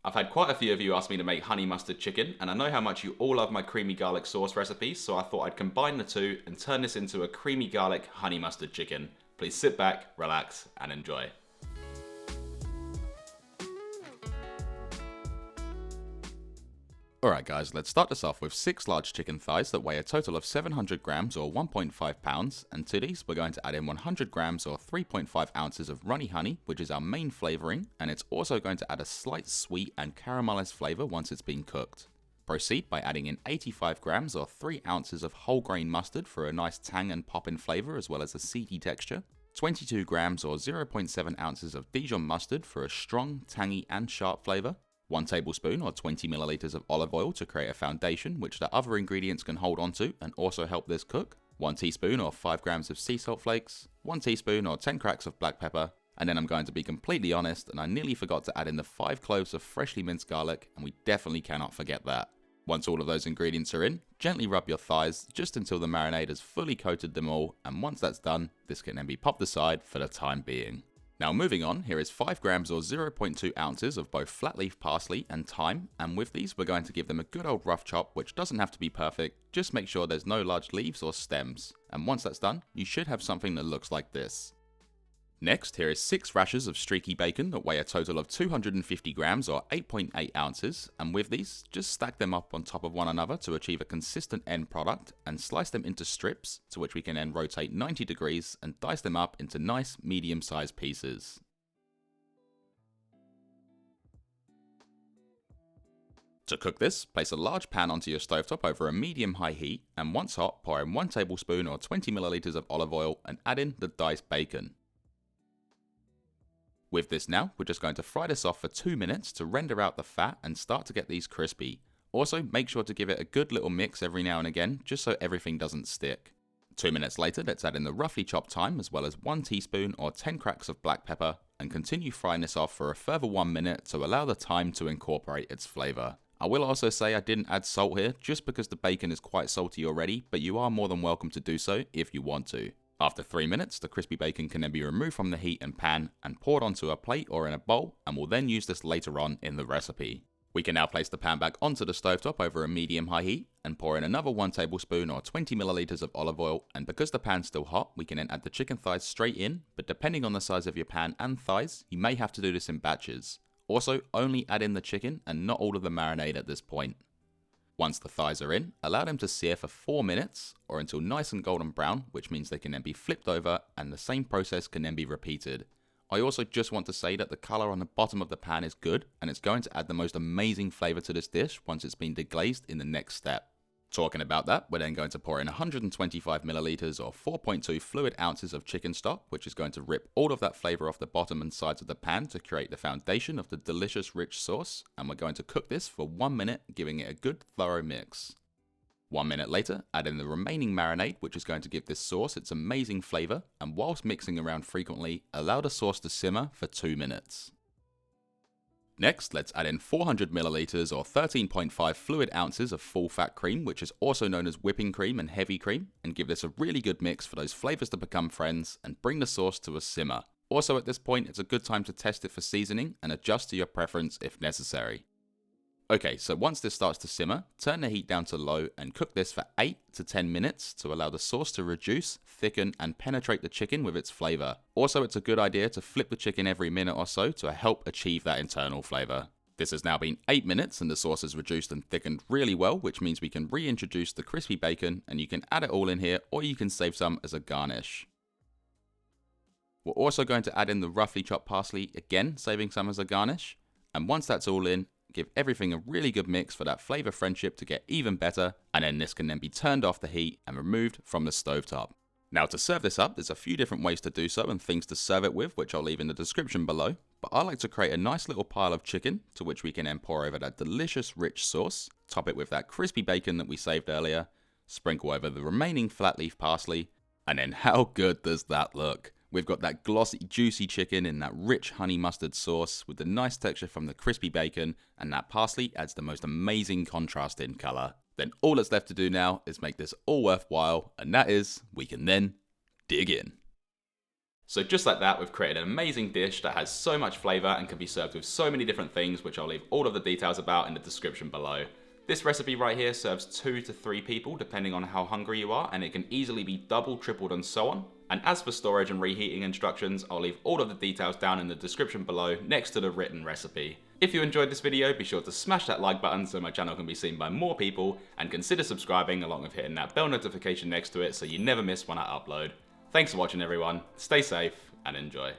I've had quite a few of you ask me to make honey mustard chicken, and I know how much you all love my creamy garlic sauce recipes, so I thought I'd combine the two and turn this into a creamy garlic honey mustard chicken. Please sit back, relax, and enjoy. Alright guys, let's start this off with 6 large chicken thighs that weigh a total of 700 grams or 1.5 pounds, and to these we're going to add in 100 grams or 3.5 ounces of runny honey, which is our main flavouring, and it's also going to add a slight sweet and caramelised flavour once it's been cooked. Proceed by adding in 85 grams or 3 ounces of wholegrain mustard for a nice tang and pop in flavour as well as a seedy texture, 22 grams or 0.7 ounces of Dijon mustard for a strong, tangy and sharp flavour, 1 tablespoon or 20 milliliters of olive oil to create a foundation which the other ingredients can hold onto and also help this cook, 1 teaspoon or 5 grams of sea salt flakes, 1 teaspoon or 10 cracks of black pepper, and then I'm going to be completely honest and I nearly forgot to add in the 5 cloves of freshly minced garlic, and we definitely cannot forget that. Once all of those ingredients are in, gently rub your thighs just until the marinade has fully coated them all, and once that's done, this can then be popped aside for the time being. Now moving on, here is 5 grams or 0.2 ounces of both flat leaf parsley and thyme, and with these we're going to give them a good old rough chop, which doesn't have to be perfect, just make sure there's no large leaves or stems, and once that's done, you should have something that looks like this. Next, here is 6 rashers of streaky bacon that weigh a total of 250 grams or 8.8 ounces, and with these, just stack them up on top of one another to achieve a consistent end product, and slice them into strips, to which we can then rotate 90 degrees and dice them up into nice medium-sized pieces. To cook this, place a large pan onto your stovetop over a medium-high heat, and once hot, pour in 1 tablespoon or 20 milliliters of olive oil and add in the diced bacon. With this now, we're just going to fry this off for 2 minutes to render out the fat and start to get these crispy. Also, make sure to give it a good little mix every now and again, just so everything doesn't stick. 2 minutes later, let's add in the roughly chopped thyme as well as 1 teaspoon or 10 cracks of black pepper, and continue frying this off for a further 1 minute to allow the thyme to incorporate its flavour. I will also say I didn't add salt here, just because the bacon is quite salty already, but you are more than welcome to do so if you want to. After 3 minutes, the crispy bacon can then be removed from the heat and pan and poured onto a plate or in a bowl, and we'll then use this later on in the recipe. We can now place the pan back onto the stovetop over a medium-high heat and pour in another 1 tablespoon or 20 milliliters of olive oil, and because the pan's still hot, we can then add the chicken thighs straight in, but depending on the size of your pan and thighs, you may have to do this in batches. Also, only add in the chicken and not all of the marinade at this point. Once the thighs are in, allow them to sear for 4 minutes or until nice and golden brown, which means they can then be flipped over and the same process can then be repeated. I also just want to say that the colour on the bottom of the pan is good, and it's going to add the most amazing flavour to this dish once it's been deglazed in the next step. Talking about that, we're then going to pour in 125 milliliters or 4.2 fluid ounces of chicken stock, which is going to rip all of that flavour off the bottom and sides of the pan to create the foundation of the delicious rich sauce, and we're going to cook this for 1 minute, giving it a good thorough mix. 1 minute later, add in the remaining marinade, which is going to give this sauce its amazing flavour, and whilst mixing around frequently, allow the sauce to simmer for 2 minutes. Next, let's add in 400 milliliters or 13.5 fluid ounces of full fat cream, which is also known as whipping cream and heavy cream, and give this a really good mix for those flavours to become friends and bring the sauce to a simmer. Also at this point, it's a good time to test it for seasoning and adjust to your preference if necessary. Okay, so once this starts to simmer, turn the heat down to low and cook this for 8 to 10 minutes to allow the sauce to reduce, thicken and penetrate the chicken with its flavour. Also, it's a good idea to flip the chicken every minute or so to help achieve that internal flavour. This has now been 8 minutes and the sauce has reduced and thickened really well, which means we can reintroduce the crispy bacon and you can add it all in here or you can save some as a garnish. We're also going to add in the roughly chopped parsley, again saving some as a garnish, and once that's all in, give everything a really good mix for that flavour friendship to get even better, and then this can then be turned off the heat and removed from the stovetop. Now to serve this up, there's a few different ways to do so and things to serve it with, which I'll leave in the description below, but I like to create a nice little pile of chicken, to which we can then pour over that delicious rich sauce, top it with that crispy bacon that we saved earlier, sprinkle over the remaining flat leaf parsley, and then how good does that look? We've got that glossy, juicy chicken in that rich honey mustard sauce with the nice texture from the crispy bacon, and that parsley adds the most amazing contrast in colour. Then all that's left to do now is make this all worthwhile, and that is, we can then dig in. So just like that, we've created an amazing dish that has so much flavour and can be served with so many different things, which I'll leave all of the details about in the description below. This recipe right here serves 2 to 3 people depending on how hungry you are, and it can easily be doubled, tripled and so on. And as for storage and reheating instructions, I'll leave all of the details down in the description below next to the written recipe. If you enjoyed this video, be sure to smash that like button so my channel can be seen by more people, and consider subscribing along with hitting that bell notification next to it so you never miss when I upload. Thanks for watching everyone, stay safe and enjoy.